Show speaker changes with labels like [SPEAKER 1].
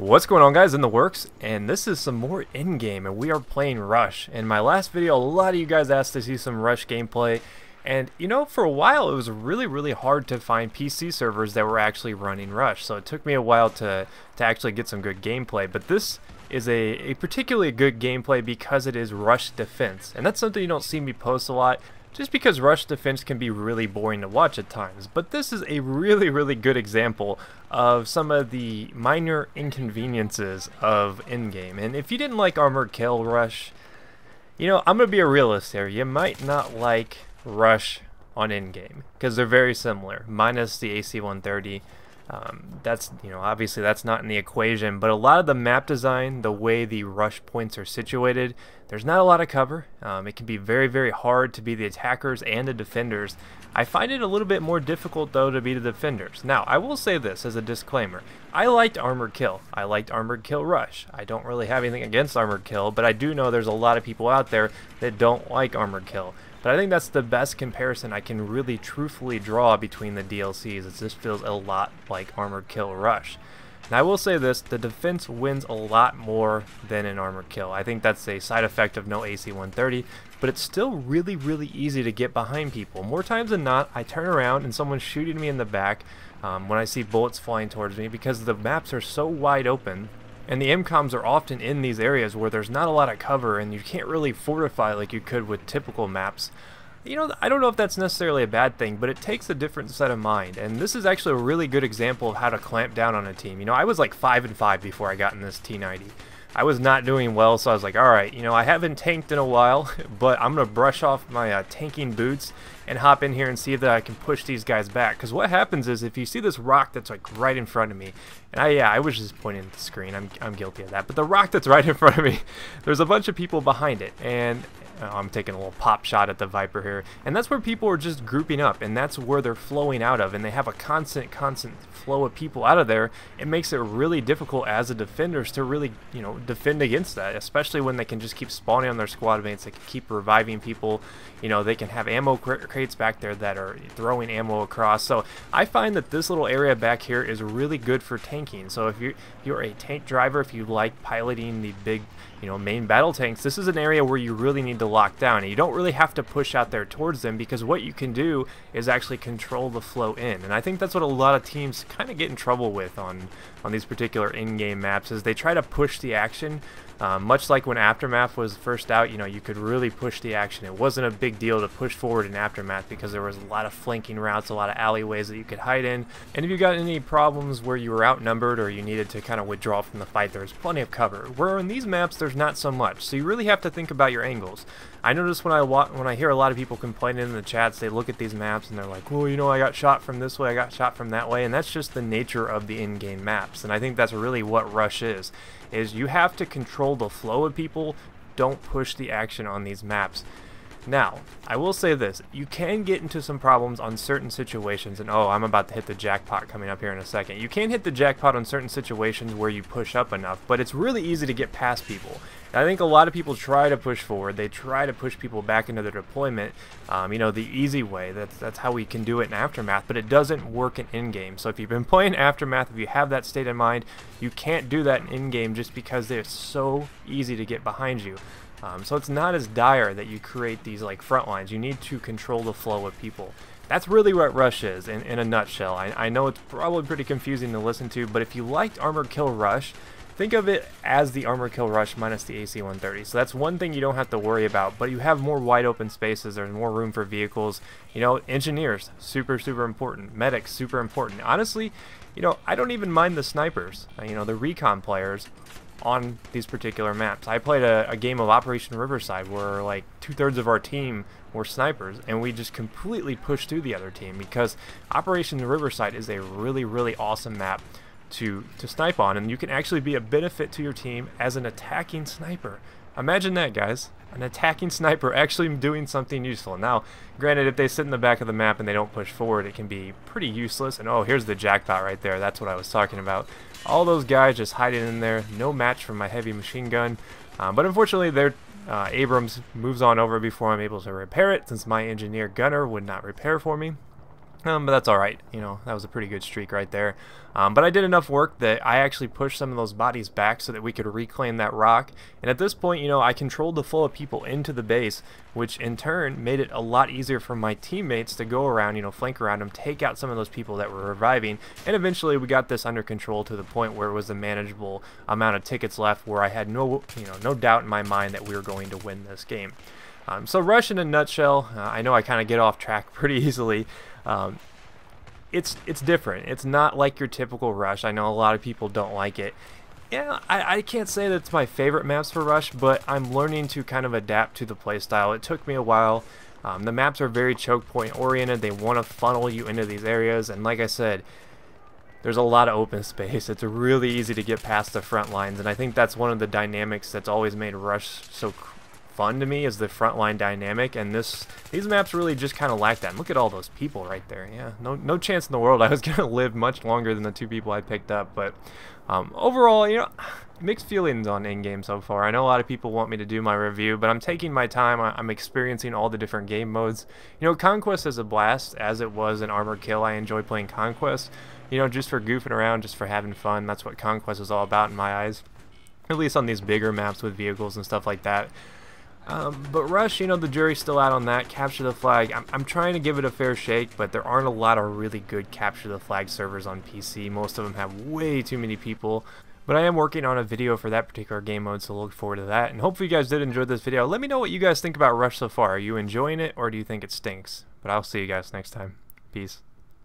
[SPEAKER 1] What's going on, guys? In the works, and this is some more in-game, and we are playing Rush. In my last video, a lot of you guys asked to see some Rush gameplay, and you know, for a while it was really hard to find PC servers that were actually running Rush, so it took me a while to actually get some good gameplay. But this is a particularly good gameplay because it is Rush defense, and that's something you don't see me post a lot, just because Rush defense can be really boring to watch at times. But this is a really good example of some of the minor inconveniences of in-game. And if you didn't like Armored Kill Rush, you know, I'm gonna be a realist here. You might not like Rush on in-game because they're very similar, minus the AC-130. That's, you know, obviously that's not in the equation, but a lot of the map design, the way the rush points are situated, there's not a lot of cover. It can be very hard to be the attackers and the defenders. I find it a little bit more difficult though to be the defenders. Now, I will say this as a disclaimer. I liked Armored Kill. I liked Armored Kill Rush. I don't really have anything against Armored Kill, but I do know there's a lot of people out there that don't like Armored Kill. But I think that's the best comparison I can really truthfully draw between the DLCs, as this feels a lot like Armored Kill Rush. And I will say this, the defense wins a lot more than in Armored Kill. I think that's a side effect of no AC-130, but it's still really easy to get behind people. More times than not, I turn around and someone's shooting me in the back when I see bullets flying towards me, because the maps are so wide open. And the MCOMs are often in these areas where there's not a lot of cover and you can't really fortify like you could with typical maps. You know, I don't know if that's necessarily a bad thing, but it takes a different set of mind. And this is actually a really good example of how to clamp down on a team. You know, I was like 5-5 before I got in this T90. I was not doing well, so I was like, alright, you know, I haven't tanked in a while, but I'm going to brush off my tanking boots and hop in here and see that I can push these guys back. Because what happens is, if you see this rock that's like right in front of me, and I was just pointing at the screen, I'm guilty of that, but the rock that's right in front of me, there's a bunch of people behind it, and I'm taking a little pop shot at the Viper here, and that's where people are just grouping up, and that's where they're flowing out of, and they have a constant flow of people out of there. It makes it really difficult as a defenders to really, you know, defend against that, especially when they can just keep spawning on their squad mates. They can keep reviving people, you know, they can have ammo crates back there that are throwing ammo across. So I find that this little area back here is really good for tanking. So if you're a tank driver, if you like piloting the big, you know, main battle tanks, this is an area where you really need to lock down, and you don't really have to push out there towards them, because what you can do is actually control the flow in. And I think that's what a lot of teams kind of get in trouble with on these particular in-game maps, is they try to push the action. Much like when Aftermath was first out, you know, you could really push the action. It wasn't a big deal to push forward in Aftermath because there was a lot of flanking routes, a lot of alleyways that you could hide in. And if you got any problems where you were outnumbered or you needed to kind of withdraw from the fight, there was plenty of cover. Where in these maps, there's not so much. So you really have to think about your angles. I notice when I hear a lot of people complaining in the chats, they look at these maps and they're like, well, you know, I got shot from this way, I got shot from that way, and that's just the nature of the in-game maps. And I think that's really what Rush is you have to control the flow of people. Don't push the action on these maps. Now, I will say this, you can get into some problems on certain situations, and oh, I'm about to hit the jackpot coming up here in a second. You can hit the jackpot on certain situations where you push up enough, but it's really easy to get past people. And I think a lot of people try to push forward, they try to push people back into their deployment, you know, the easy way. That's how we can do it in Aftermath, but it doesn't work in in-game. So if you've been playing Aftermath, if you have that state in mind, you can't do that in in-game just because it's so easy to get behind you. So it's not as dire that you create these like front lines. You need to control the flow of people. That's really what Rush is in a nutshell. I know it's probably pretty confusing to listen to, but if you liked Armored Kill Rush, think of it as the Armored Kill Rush minus the AC-130. So that's one thing you don't have to worry about, but you have more wide open spaces, there's more room for vehicles. You know, engineers, super important. Medics, super important. Honestly, you know, I don't even mind the snipers, you know, the recon players on these particular maps. I played a game of Operation Riverside where like 2/3 of our team were snipers, and we just completely pushed through the other team, because Operation Riverside is a really awesome map to snipe on, and you can actually be a benefit to your team as an attacking sniper. Imagine that, guys. An attacking sniper actually doing something useful. Now, granted, if they sit in the back of the map and they don't push forward, it can be pretty useless. And oh, here's the jackpot right there. That's what I was talking about. All those guys just hiding in there. No match for my heavy machine gun. But unfortunately, their Abrams moves on over before I'm able to repair it, since my engineer gunner would not repair for me. But that's alright, you know, that was a pretty good streak right there. But I did enough work that I actually pushed some of those bodies back so that we could reclaim that rock. And at this point, you know, I controlled the flow of people into the base, which in turn made it a lot easier for my teammates to go around, you know, flank around them, take out some of those people that were reviving. And eventually we got this under control to the point where it was a manageable amount of tickets left, where I had no doubt in my mind that we were going to win this game. So Rush in a nutshell, I know I kind of get off track pretty easily. It's different. It's not like your typical Rush. I know a lot of people don't like it. Yeah, I can't say that it's my favorite maps for Rush, but I'm learning to kind of adapt to the playstyle. It took me a while. The maps are very choke point oriented. They want to funnel you into these areas, and like I said, there's a lot of open space. It's really easy to get past the front lines, and I think that's one of the dynamics that's always made Rush so fun to me, is the frontline dynamic, and these maps really just kind of lack that. And look at all those people right there. Yeah, no chance in the world I was gonna live much longer than the 2 people I picked up. But overall, you know, mixed feelings on in-game so far. I know a lot of people want me to do my review, but I'm taking my time. I'm experiencing all the different game modes. You know, Conquest is a blast, as it was in Armored Kill. I enjoy playing Conquest, you know, just for goofing around, just for having fun. That's what Conquest is all about in my eyes, at least on these bigger maps with vehicles and stuff like that. But Rush, you know, the jury's still out on that. Capture the Flag, I'm trying to give it a fair shake, but there aren't a lot of really good Capture the Flag servers on PC. Most of them have way too many people. But I am working on a video for that particular game mode, so look forward to that. And hopefully you guys did enjoy this video. Let me know what you guys think about Rush so far. Are you enjoying it, or do you think it stinks? But I'll see you guys next time. Peace.